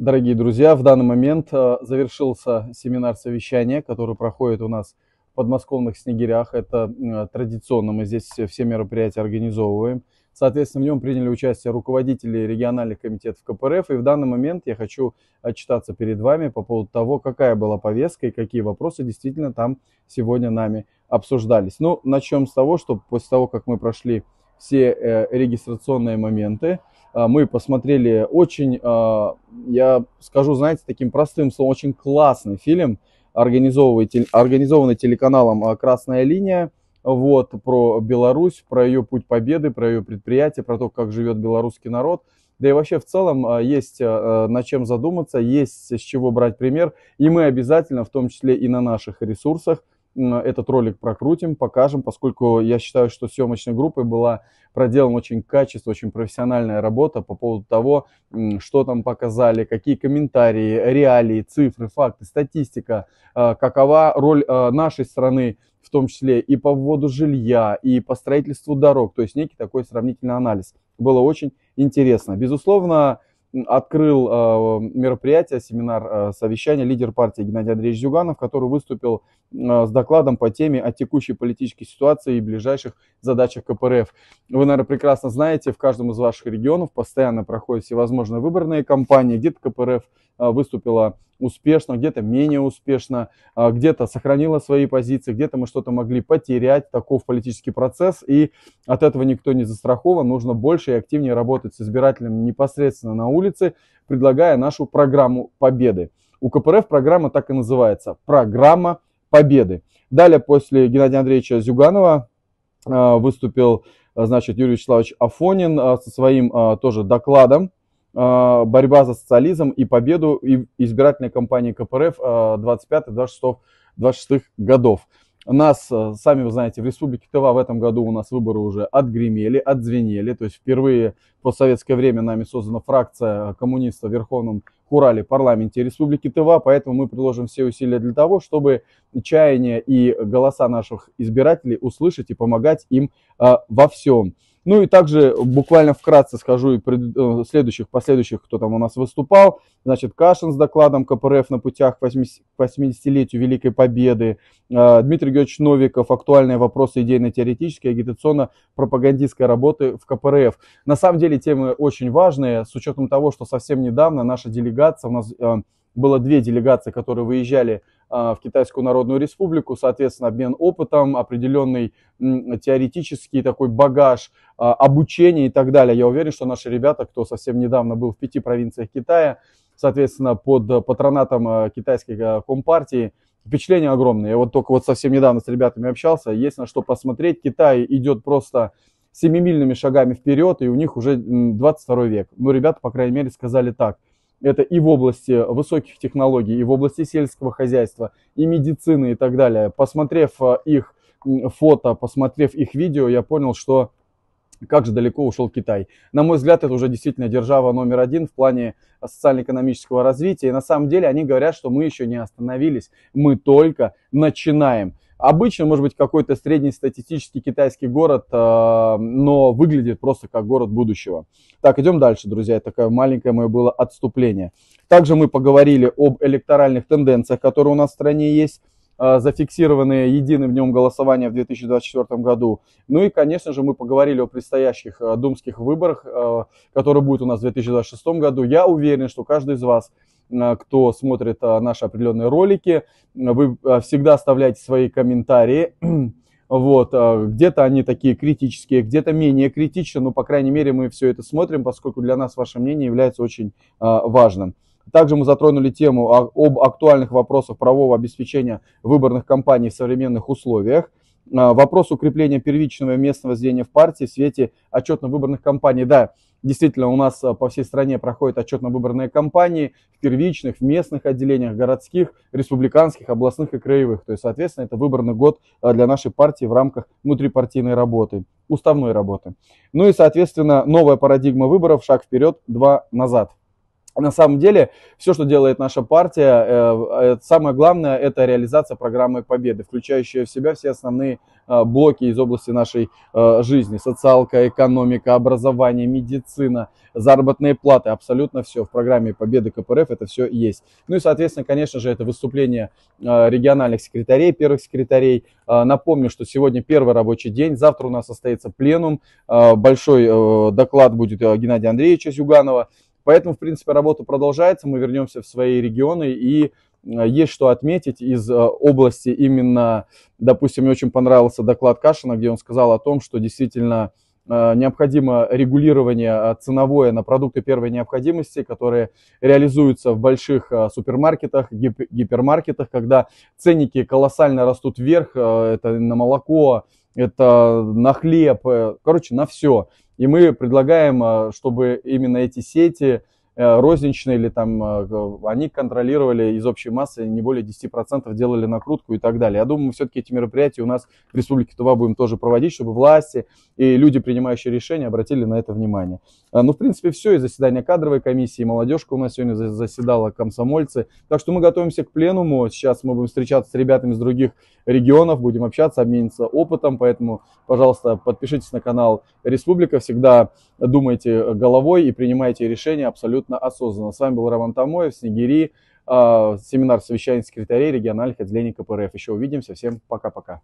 Дорогие друзья, в данный момент завершился семинар совещания, который проходит у нас в подмосковных Снегирях. Это традиционно мы здесь все мероприятия организовываем. Соответственно, в нем приняли участие руководители региональных комитетов КПРФ. И в данный момент я хочу отчитаться перед вами по поводу того, какая была повестка и какие вопросы действительно там сегодня нами обсуждались. Ну, начнем с того, что после того, как мы прошли все регистрационные моменты, мы посмотрели очень, я скажу, знаете, таким простым словом, очень классный фильм, организованный телеканалом «Красная линия», вот, про Беларусь, про ее путь победы, про ее предприятие, про то, как живет белорусский народ. Да и вообще в целом есть над чем задуматься, есть с чего брать пример. И мы обязательно, в том числе и на наших ресурсах, этот ролик прокрутим, покажем, поскольку я считаю, что съемочной группой была проделана очень качественная, очень профессиональная работа по поводу того, что там показали, какие комментарии, реалии, цифры, факты, статистика, какова роль нашей страны, в том числе и по вводу жилья, и по строительству дорог, то есть некий такой сравнительный анализ. Было очень интересно. Безусловно, открыл мероприятие, семинар, совещание лидер партии Геннадий Андреевич Зюганов, который выступил с докладом по теме о текущей политической ситуации и ближайших задачах КПРФ. Вы, наверное, прекрасно знаете, в каждом из ваших регионов постоянно проходят всевозможные выборные кампании, где-то КПРФ выступила успешно, где-то менее успешно, где-то сохранила свои позиции, где-то мы что-то могли потерять, таков политический процесс, и от этого никто не застрахован, нужно больше и активнее работать с избирателем непосредственно на улице, предлагая нашу программу победы. У КПРФ программа так и называется – программа победы. Далее, после Геннадия Андреевича Зюганова, выступил, значит, Юрий Вячеславович Афонин со своим тоже докладом «Борьба за социализм и победу избирательной кампании КПРФ 25-26 годов». Нас, сами вы знаете, в Республике Тыва в этом году у нас выборы уже отгремели, отзвенели. То есть впервые в постсоветское время нами создана фракция коммунистов в Верховном Хурале парламенте Республики Тыва. Поэтому мы приложим все усилия для того, чтобы чаяния и голоса наших избирателей услышать и помогать им во всем. Ну и также буквально вкратце скажу и последующих, кто там у нас выступал. Значит, Кашин с докладом КПРФ на путях к 80-летию Великой Победы. Дмитрий Георгиевич Новиков, актуальные вопросы идейно-теоретической, агитационно-пропагандистской работы в КПРФ. На самом деле темы очень важные, с учетом того, что совсем недавно наша делегация, у нас было две делегации, которые выезжали в Китайскую Народную Республику, соответственно, обмен опытом, определенный теоретический такой багаж, обучение и так далее. Я уверен, что наши ребята, кто совсем недавно был в 5 провинциях Китая, соответственно, под патронатом китайской компартии, впечатление огромное. Я вот только вот совсем недавно с ребятами общался, есть на что посмотреть. Китай идет просто семимильными шагами вперед, и у них уже 22 век. Ну, ребята, по крайней мере, сказали так. Это и в области высоких технологий, и в области сельского хозяйства, и медицины и так далее. Посмотрев их фото, посмотрев их видео, я понял, что как же далеко ушел Китай. На мой взгляд, это уже действительно держава номер один в плане социально-экономического развития. И на самом деле они говорят, что мы еще не остановились, мы только начинаем. Обычно, может быть, какой-то среднестатистический китайский город, но выглядит просто как город будущего. Так, идем дальше, друзья. Это такое маленькое мое было отступление. Также мы поговорили об электоральных тенденциях, которые у нас в стране есть, зафиксированные единым днем голосования в 2024 году. Ну и, конечно же, мы поговорили о предстоящих думских выборах, которые будут у нас в 2026 году. Я уверен, что каждый из вас, кто смотрит наши определенные ролики, вы всегда оставляете свои комментарии. Вот, где-то они такие критические, где-то менее критичные, но, по крайней мере, мы все это смотрим, поскольку для нас ваше мнение является очень важным. Также мы затронули тему об актуальных вопросах правового обеспечения выборных кампаний в современных условиях. Вопрос укрепления первичного местного зрения в партии в свете отчетно-выборных кампаний. Да, действительно, у нас по всей стране проходят отчетно-выборные кампании в первичных, в местных отделениях, городских, республиканских, областных и краевых. То есть, соответственно, это выборный год для нашей партии в рамках внутрипартийной работы, уставной работы. Ну и, соответственно, новая парадигма выборов, шаг вперед, два назад. На самом деле, все, что делает наша партия, самое главное, это реализация программы Победы, включающая в себя все основные блоки из области нашей жизни. Социалка, экономика, образование, медицина, заработные платы, абсолютно все. В программе Победы КПРФ это все есть. Ну и, соответственно, конечно же, это выступление региональных секретарей, первых секретарей. Напомню, что сегодня первый рабочий день, завтра у нас состоится пленум. Большой доклад будет Геннадия Андреевича Зюганова. Поэтому, в принципе, работа продолжается, мы вернемся в свои регионы, и есть что отметить из области именно, допустим, мне очень понравился доклад Кашина, где он сказал о том, что действительно необходимо регулирование ценовое на продукты первой необходимости, которые реализуются в больших супермаркетах, гипермаркетах, когда ценники колоссально растут вверх, это на молоко, это на хлеб, короче, на все. И мы предлагаем, чтобы именно эти сети розничные или там они контролировали из общей массы не более 10%, делали накрутку и так далее. Я думаю, все-таки эти мероприятия у нас в Республике Тыва будем тоже проводить, чтобы власти и люди, принимающие решения, обратили на это внимание. Ну, в принципе, все. И заседание кадровой комиссии, молодежка у нас сегодня заседала, комсомольцы. Так что мы готовимся к пленуму. Сейчас мы будем встречаться с ребятами из других регионов, будем общаться, обмениться опытом. Поэтому, пожалуйста, подпишитесь на канал Республика. Всегда думайте головой и принимайте решения абсолютно осознанно. С вами был Роман Тамоев, Снегири, семинар совещания секретарей региональных отделений КПРФ. Еще увидимся. Всем пока-пока.